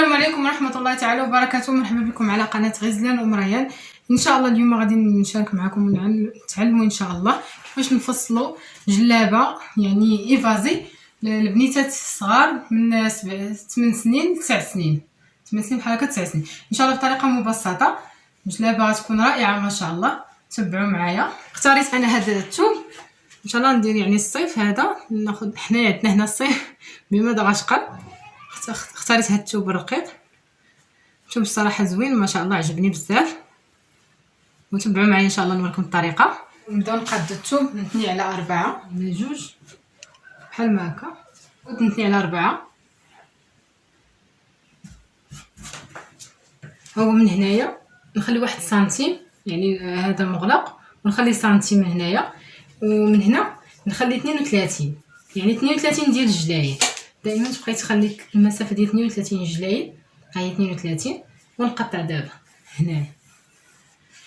السلام عليكم ورحمه الله تعالى وبركاته. مرحبا بكم على قناه غزلان ام ريان. ان شاء الله اليوم غادي نشارك معكم نتعلموا ان شاء الله كيفاش نفصلوا جلابه يعني ايفازي للبنيتات الصغار من 8 سنين ل 9 سنين، 8 سنين بحال هكا 9 سنين ان شاء الله بطريقه مبسطه. جلابه غتكون رائعه ما شاء الله، تبعوا معايا. اختاريت انا هذا الثوب ان شاء الله ندير يعني الصيف هذا، ناخذ حنايا عندنا هنا الصيف بمدغشقر. اختاريت هاد الثوب الرقيق، الثوب الصراحه زوين ما شاء الله، عجبني بزاف. وتبعوا معايا ان شاء الله نوريكم الطريقه. نبداو نقادو الثوب، نثني على 4 من جوج بحال ما هكا، ونثني على 4. هو من هنايا نخلي 1 سنتيم، يعني هذا مغلق، ونخلي سنتيم من هنايا، ومن هنا نخلي 32، يعني 32 ديال الجلايد. دائما تبقاي تخلي المسافه ديال 32 جلايد، ها هي 32. ونقطع دابا هنا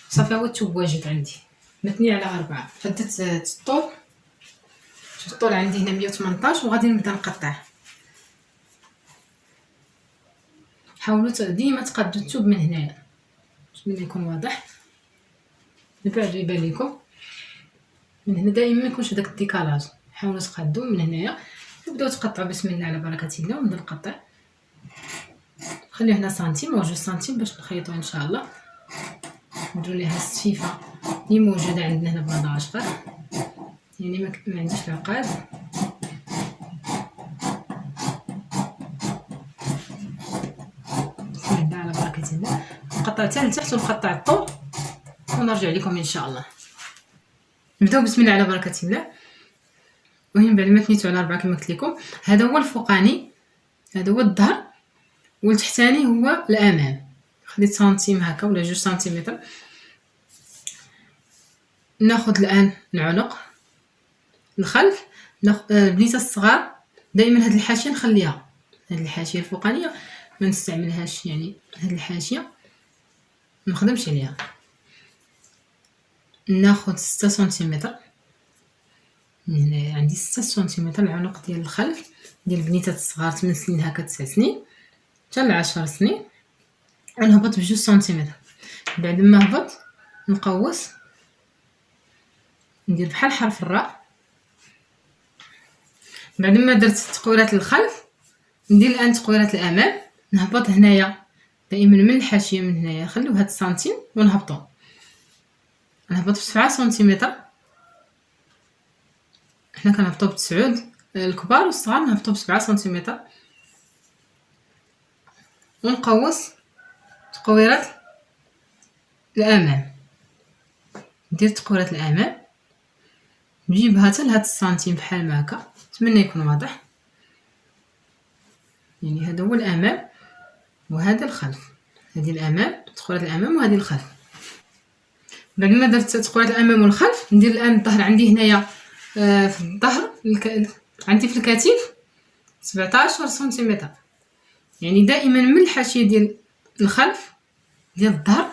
صافي. هو الثوب واجد عندي مثني على 4. حددت الطول، الطول عندي هنا 118 وغادي نبدا نقطع. حاولوا ديما تقادوا الثوب من هنايا باش ملي يكون واضح، لبعد يبان لكم. من هنا دائما ما يكونش داك الديكالاج، حاولوا تقادوا من هنايا. نبداو تقطعوا بسم الله على بركه الله. ونبدا نقطع، خليو هنا سنتيم او 2 سنتيم باش نخيطوا ان شاء الله. نديروا ليها السفيفه اللي موجوده عندنا هنا بمدغشقر، يعني ما عنديش العقاد. بسم الله على بركه الله. نقطع حتى لتحت ونقطع الطول ونرجع لكم ان شاء الله. نبداو بسم الله على بركه الله. المهم بعد ما ثنيتو على 4 كما قلت لكم، هذا هو الفوقاني، هذا هو الظهر، والتحتاني هو الامام. خديت سنتيم هكا ولا 2 سنتيمتر. ناخذ الان العنق الخلف. البنيته الصغار دائما هاد الحاشيه نخليها، هاد الحاشيه الفوقانيه ما نستعملهاش، يعني هاد الحاشيه ما نخدمش عليها. ناخذ 6 سنتيمتر من هنا، عندي 6 سنتيمتر العنق ديال الخلف ديال البنيتات الصغار 8 سنين هكا 9 سنين حتى ل 10 سنين. نهبط ب2 سنتيمتر. بعد ما هبط نقوس، ندير بحال حرف الراء. بعد ما درت تقويرات الخلف ندير الان تقويرات الامام. نهبط هنايا دائما من الحاشيه، من هنايا نخليو هاد السنتيم ونهبطو. نهبط ب7 سنتيمتر. حنا كنهبطو ب9، الكبار والصغار نهبطو ب7 سنتيمتر. ونقوس تقويرات الامام. ندير تقويرات الامام، نجيبها حتى لهاد السنتيم بحال ما هكا. نتمنى يكون واضح، يعني هذا هو الامام وهذا الخلف. هذه الامام، تقويرات الامام، وهذه الخلف. بعد ما درت تقويرات الامام والخلف ندير الان الظهر. عندي هنايا في الظهر عندي في الكتف 17 سنتيمتر، يعني دائما من الحاشيه ديال الخلف ديال الظهر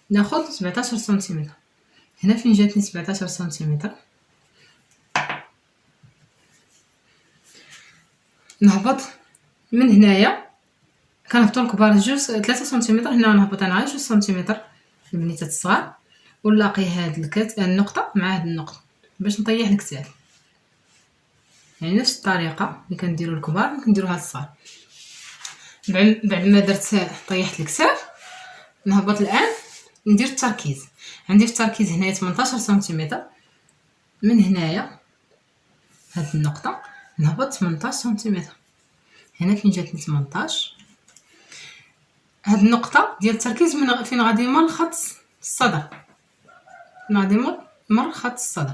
ناخذ 17 سنتيمتر. هنا فين جاتني 17 سنتيمتر نهبط من هنايا. كنهبطوا الكبار 3 سنتيمتر، هنا نهبط انا 2 سنتيمتر البنيتات الصغار، ونلاقي هاد النقطه مع هاد النقطه باش نطيح الكتاف. يعني نفس الطريقه اللي كنديروا الكبار كنديروها الصغار. بعد ما درت طيحت الكتاف نهبط الان ندير التركيز. عندي في التركيز هنايا 18 سنتيمتر. من هنايا هاد النقطه نهبط 18 سنتيمتر. هنا فين جاتني 18. هاد النقطه ديال التركيز من فين غادي يمر خط الصدر، غادي يمر خط الصدر.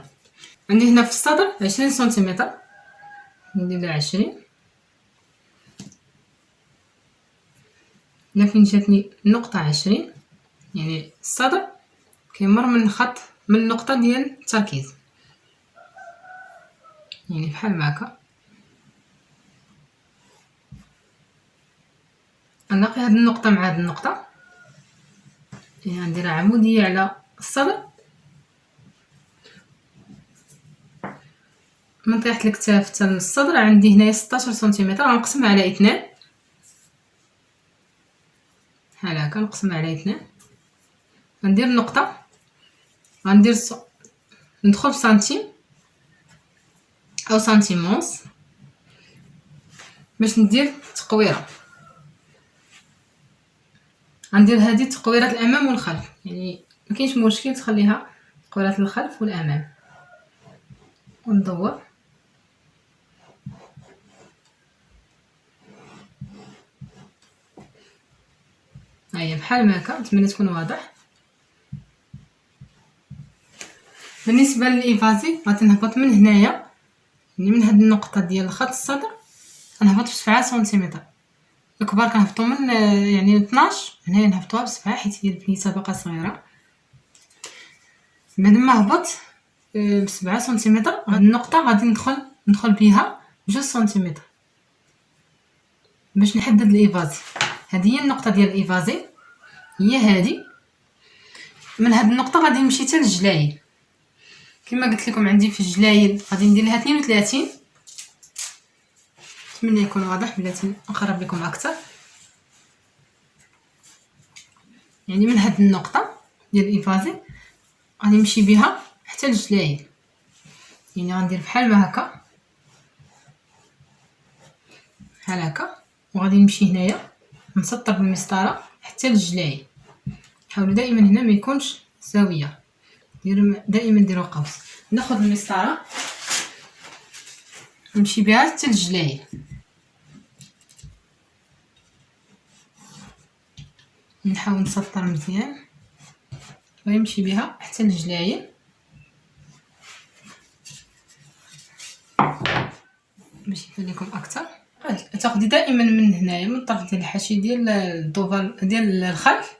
عندي هنا في الصدر 20 سنتيمتر. ندير 20. هنا فين جاتني النقطه 20، يعني الصدر كيمر من خط من النقطه ديال التركيز، يعني بحال هكا. نلاقي هاد النقطه مع هاد النقطه، يعني نديرها عموديه على الصدر. من طيحت الكتاف حتى للصدر عندي هنايا 16 سنتيمتر. غنقسمها على 2. بحال هكا نقسم على 2. غندير النقطه، غندير ندخل بسنتيم او سنتيم ونص باش ندير تقويره. غندير هذه تقويرات الامام والخلف، يعني ما كاينش مشكل تخليها تقويرات الخلف والامام. وندور هيا بحال ما هكا. نتمنى تكون واضح. بالنسبه للايفازي غادي نهبط من هنايا، يعني من هاد النقطه ديال خط الصدر غنهبط ب7 سنتيمتر. الكبار كنهبطوا من يعني 12، هنايا نهبطوها ب7 حيت هي البنيته باقا صغيره. بعد ما هبط ب7 سنتيمتر هاد النقطه غادي ندخل بها 2 سنتيمتر باش نحدد الايفازي. هذه هي النقطه ديال الايفازي، هي هذه. من هاد النقطه غادي نمشي حتى للجلايل. كما قلت لكم عندي في الجلايل غادي ندير لها 32. نتمنى يكون واضح بلاتي نقرب لكم اكثر. يعني من هاد النقطه ديال الايفازي غادي نمشي بها حتى للجلايل، يعني غندير بحال ما هكا بحال هكا، وغادي نمشي هنايا نسطر بالمسطره حتى للجلايل. حاولوا دائما هنا ما يكونش زاويه، دائما ديروا قوس. ناخذ المسطره نمشي بها حتى للجلايل، نحاول نسطر مزيان ونمشي بها حتى للجلايل باش يبان لكم اكثر. تاخدي دائما من هنايا من الطرف ديال الحاشيه ديال الدوفال ديال الخلف.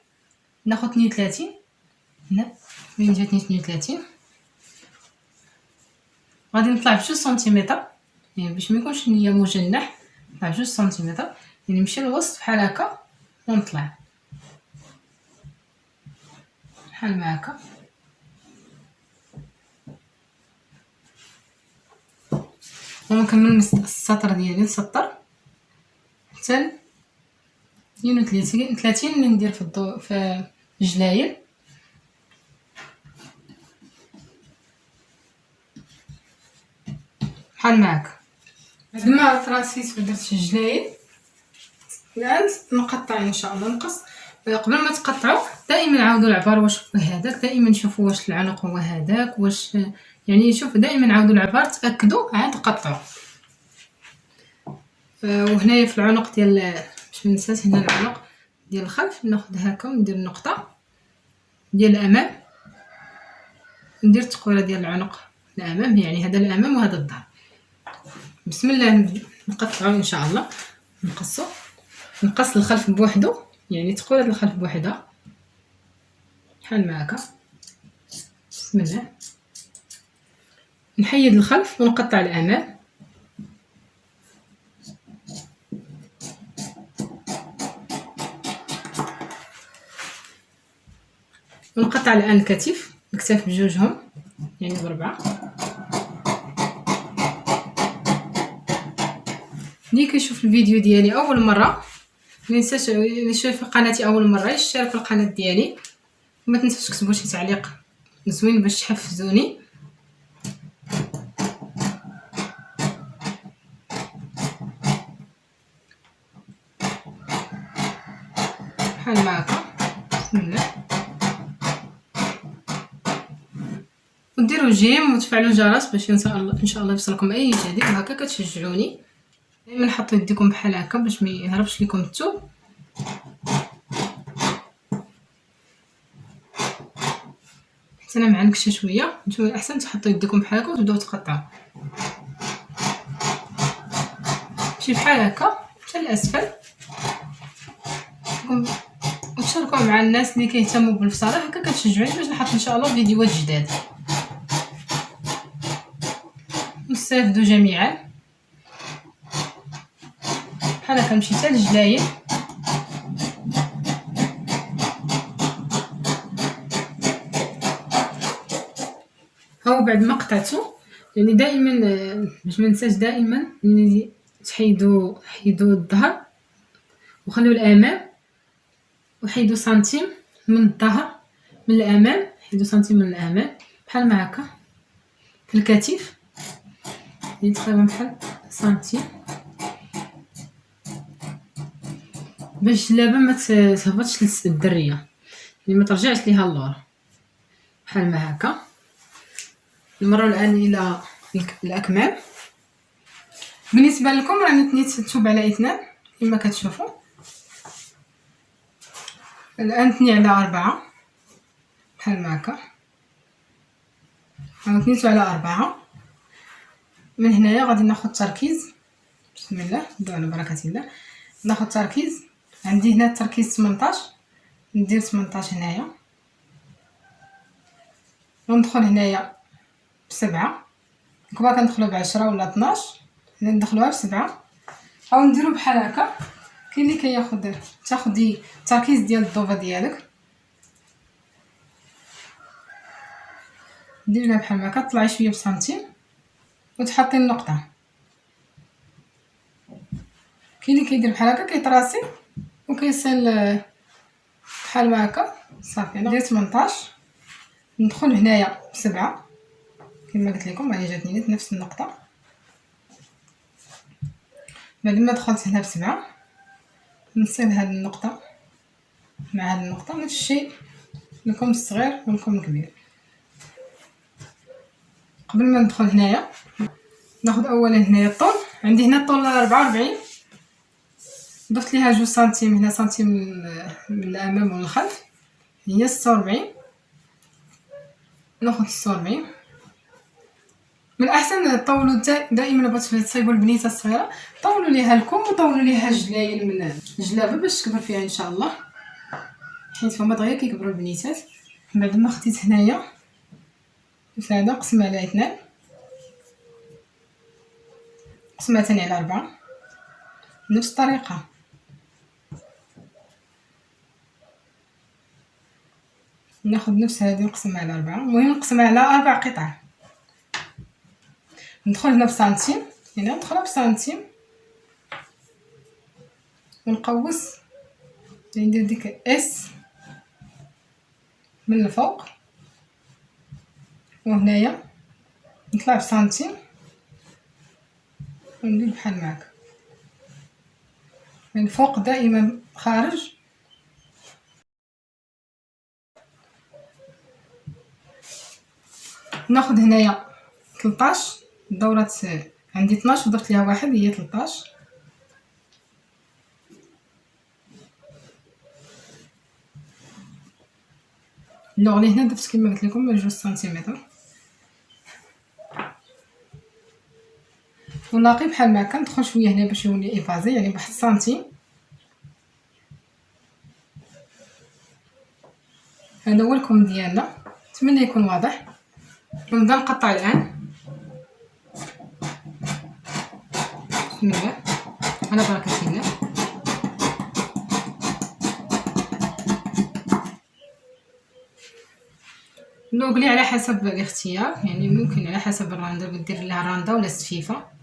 ناخذ 32 هنا فين جاتني 32. غادي نطلع ب2 سنتيمتر، يعني باش ما يكونش هي مجنح نطلع ب2 سنتيمتر، يعني نمشي للوسط بحال هكا ونطلع بحال ما هكا. وممكن من السطر ديالي نسطر حتى 32 اللي ندير في الجلايل. بحال ما هكا. بعد ما تراسيت ودرت الجلايل الان نقطع ان شاء الله نقص. قبل ما تقطعوا دائما عاودوا العبار واش هو هذاك، دائما شوفوا واش العنق هو هذاك واش، يعني شوف دائما عاودوا العبار تاكدوا عاد قطعوا. وهنايا في العنق ديال باش ما ننساش هنا العنق ديال الخلف ناخذ هكا وندير النقطه ديال الامام، ندير التقويره ديال العنق الامام، يعني هذا الامام وهذا الظهر. بسم الله نقطعوا ان شاء الله. نقص الخلف بوحدو، يعني تقويره الخلف بوحدها بحال ما هكا. بسم الله نحيد الخلف ونقطع الامام. ونقطع الان الكتف بجوجهم، يعني ب4. اللي كيشوف الفيديو ديالي اول مره ما ينساش يشوف قناتي اول مره يشترك في القناه ديالي، وما تنساوش تكتبوا شي تعليق زوين باش تحفزوني. بحال ما هكا. بسم الله. وديروا جيم وتفعلوا الجرس باش ان شاء الله يوصلكم اي جديد، وهكا كتشجعوني. دائما حطوا يديكم بحال هكا باش ما يهربش لكم الثوب. حتى انا معنكشه شويه، نتوما الاحسن تحطوا يديكم بحال هكا وتبداو تقطعوا شي بحال هكا حتى الاسفل. وتشاركوا مع الناس اللي كيهتموا بالبصره، هكا كتشجعوني باش نحط ان شاء الله فيديوهات جداد. نستافدوا جميعا. بحال هكا نمشي حتى للجلايل. هاو بعد ما قطعتو، يعني دائما باش ما ننساش دائما ملي حيدوا الظهر وخليو الامام وحيدو سنتيم من الظهر من الامام، حيدو سنتيم من الامام بحال ما هكا في الكتف، يعني تقريبا بحال سنتيم باش الجلابه ما تهبطش للدريه، يعني ما ترجعش ليها اللور بحال ما هكا. نمروا الان الى الاكمام. بالنسبه لكم راني تنيت تشوب على 2 كما كتشوفوا الان، 2 على 4 بحال ما هكا، تنيتو على 4. من هنايا غادي ناخذ تركيز، بسم الله نبداو على بركه الله. ناخذ تركيز، عندي هنا التركيز 18، ندير 18 هنايا، وندخل هنايا ب7. كبار كندخلوا ب10 ولا 12، اذا ندخلوها ب7 او نديرو بحال هكا. كاين اللي كياخذ تاخدي التركيز ديال الضوفه ديالك، ديريها بحال هكا، طلعي شويه بسنتيم وتحطي النقطه. كاين اللي كيدير بحال هكا كيطراسي وكيصل بحال هكا. صافي انا دير 18، ندخل هنايا ب7 كما قلت لكم، هي جاتني نفس النقطه. بعد ما دخلت هنا ب7 نصل هاد النقطه مع هاد النقطه، نفس الشيء لكم الصغير ولكم الكبير. قبل ما ندخل هنايا ناخذ اولا هنايا الطول، عندي هنا الطول 44، ضفت ليها 2 سنتيم هنا، سنتيم من الامام ومن الخلف، هي 46. ناخذ 46. من الاحسن طولوا دائما باش تصايبوا البنيته الصغيره، طولوا ليها الكم وطولوا ليها الجلايل من الجلابه باش تكبر فيها ان شاء الله، حيت فما دغيا كيكبروا البنيتات. بعد ما خديت هنايا هذا قسم على 2، قسمها ثاني على 4 بنفس الطريقه. ناخذ نفس هذه نقسمها على 4، المهم نقسمها على 4 قطع. ندخل هنا بسنتيم، هنا ندخلها بسنتيم ونقوس، ندير ديك اس من الفوق، وهنايا نطلع بسنتيم وندير بحال هكا من الفوق دائما خارج. ناخذ هنايا 13 دورة، عندي 12 وضفت ليها 1 هي 13. اللغلي هنا درت كما قلت لكم 2 سنتيمتر، ونلاقي بحال هكا. ندخل شويه هنا باش يولي ايفازي، يعني بواحد سنتيم. هذا هو الكم ديالنا، نتمنى يكون واضح. نبدا نقطع الان، بسم الله على بركه الله. اللوغلي على حسب الاختيار، يعني ممكن على حسب الرانده دير لها رانده ولا سفيفه.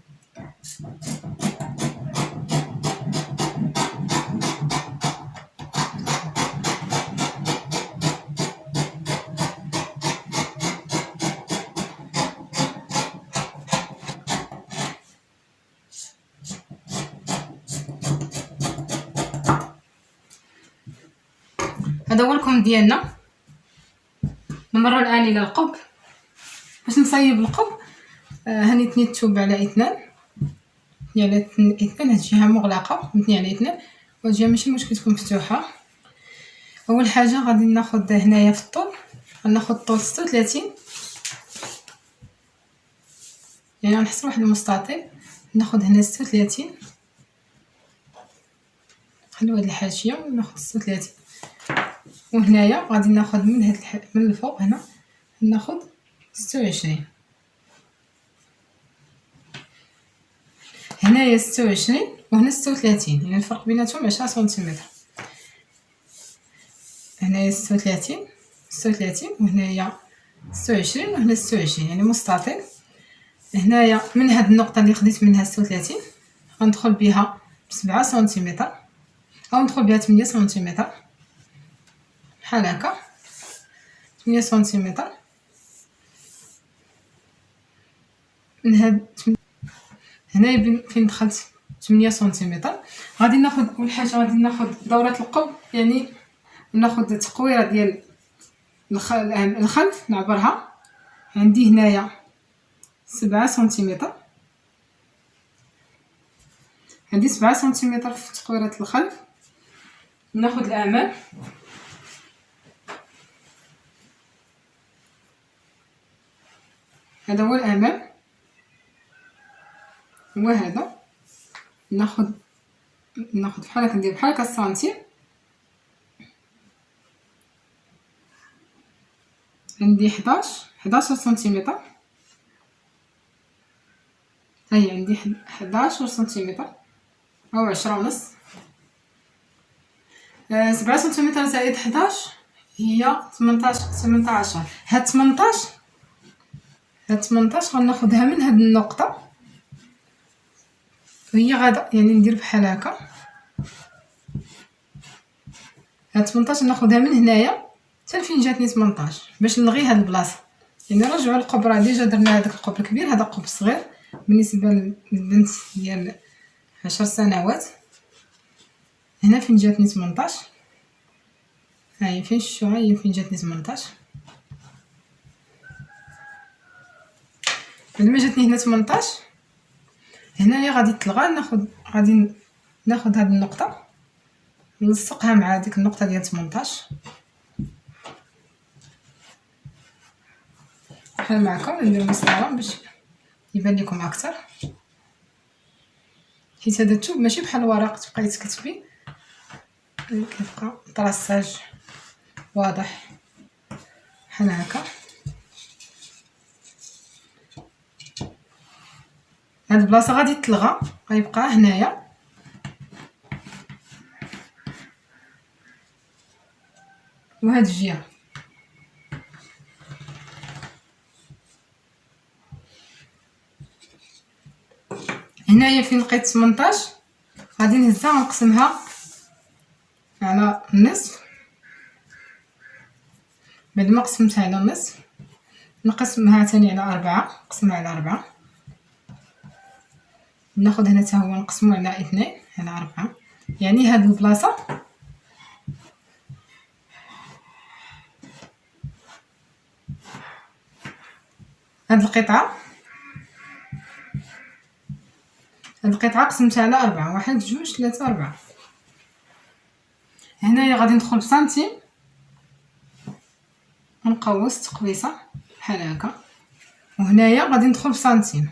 هذا هو الكم ديالنا. نمر الان الى القب. باش نصايب القب هاني تنيت الثوب على 2 على 2، هاد الجهه مغلقه 2 على 2 والجهه ماشي مشكل تكون مفتوحه. اول حاجه غادي ناخذ هنايا في الطول، غناخذ الطول 36، يعني غنحسب واحد المستطيل. ناخذ هنا 36، نخليو هاد الحاشيه وناخذ 36. وهنايا غادي ناخذ من هاد من الفوق هنا ناخذ 26. هنايا 26 وهنا 36، يعني الفرق بيناتهم 10 سنتيمتر. هنايا 36 وهنايا 26 وهنا 26، يعني مستطيل. هنايا من هاد النقطه اللي خديت منها 36 غندخل بها ب7 سنتيمتر او ندخل بها 8 سنتيمتر. بحال هكا 8 سنتيمتر. من هاد هنا فين دخلت 8 سنتيمتر غادي ناخذ اول حاجه، غادي ناخذ دوره القب، يعني ناخذ تقويره ديال الخلف نعبرها. عندي هنايا 7 سنتيمتر، عندي 7 سنتيمتر في تقويره الخلف. ناخذ الامام، هذا هو الامام وهذا. ناخذ بحال هكا، ندير بحال هكا السنتيم. عندي 11 سنتيمتر، هاي عندي 11 سنتيمتر او 10 ونص. 7 سنتيمتر زائد 11 هي 18. هاد 18 غناخدها من هاد النقطة، وهي غادا يعني ندير بحال هكا. هاد 18 ناخدها من هنايا حتى فين جاتني 18 باش نلغي هاد البلاصه. يعني رجعوا القب، راه ديجا درنا هذاك القب الكبير، هذا قب صغير بالنسبه للبنت ديال 10 سنوات. هنا فين جاتني 18، هاي فين شفتوها هي فين جاتني 18. لما جاتني هنا 18 هنايا غادي تلغى. غادي ناخذ هاد النقطه نلصقها مع ديك النقطه ديال 18 بحال معكم. ندير مسطره باش يبان لكم اكثر، حيت هذا الثوب ماشي بحال الورق تبقاي تكتبي، كيبقى طراساج واضح بحال هكا. هاد البلاصه غادي تلغى، غيبقى هنايا وهاد الجهه. هنايا فين لقيت 18 غادي نهزها ونقسمها على النصف. بعد ما قسمتها على النصف نقسمها ثاني على 4، نقسمها على 4. ناخذ هنا حتى هو نقسمو على 2 على 4. يعني هاد البلاصه هاد القطعه قسمتها على 4، 1 2 3 4. هنايا غادي ندخل بسنتيم ونقوس تقويصه بحال هكا، وهنايا غادي ندخل بسنتيم.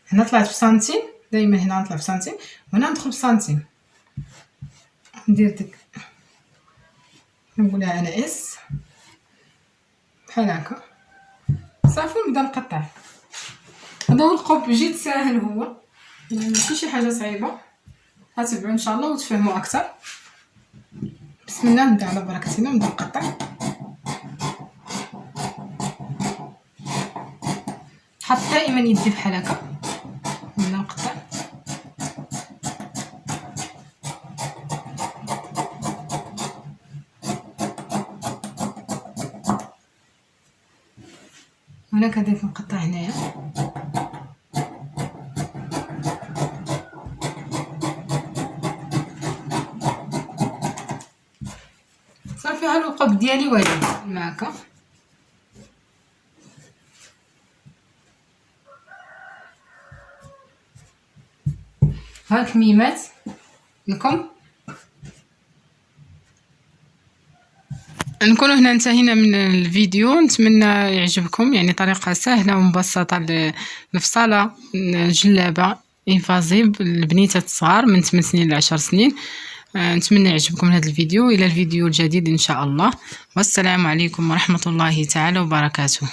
هنا طلعت بسنتيم، دائما هنا نطلع بسنتيم وهنا ندخل بسنتيم. ندير ديك نقولها انا اس بحال هكا صافي، نبدا نقطع. هذا هو القب، جد ساهل هو، يعني ماشي شي حاجه صعيبه. غتبعوا ان شاء الله وتفهموا اكثر. بسم الله، نبدا على بركه الله ونبدا نقطع. حط دائما يدي بحال هكا، نبدا نقطع. وانا كذلك نقطع هنايا. صافي، ها القب ديالي واجد معك. ها الكميمات لكم. نكونوا هنا انتهينا من الفيديو، نتمنى يعجبكم. يعني طريقه سهله ومبسطه لفصاله جلابه انفازيب للبنيتات الصغار من 8 سنين ل 10 سنين. نتمنى يعجبكم هذا الفيديو. الى الفيديو الجديد ان شاء الله، والسلام عليكم ورحمه الله تعالى وبركاته.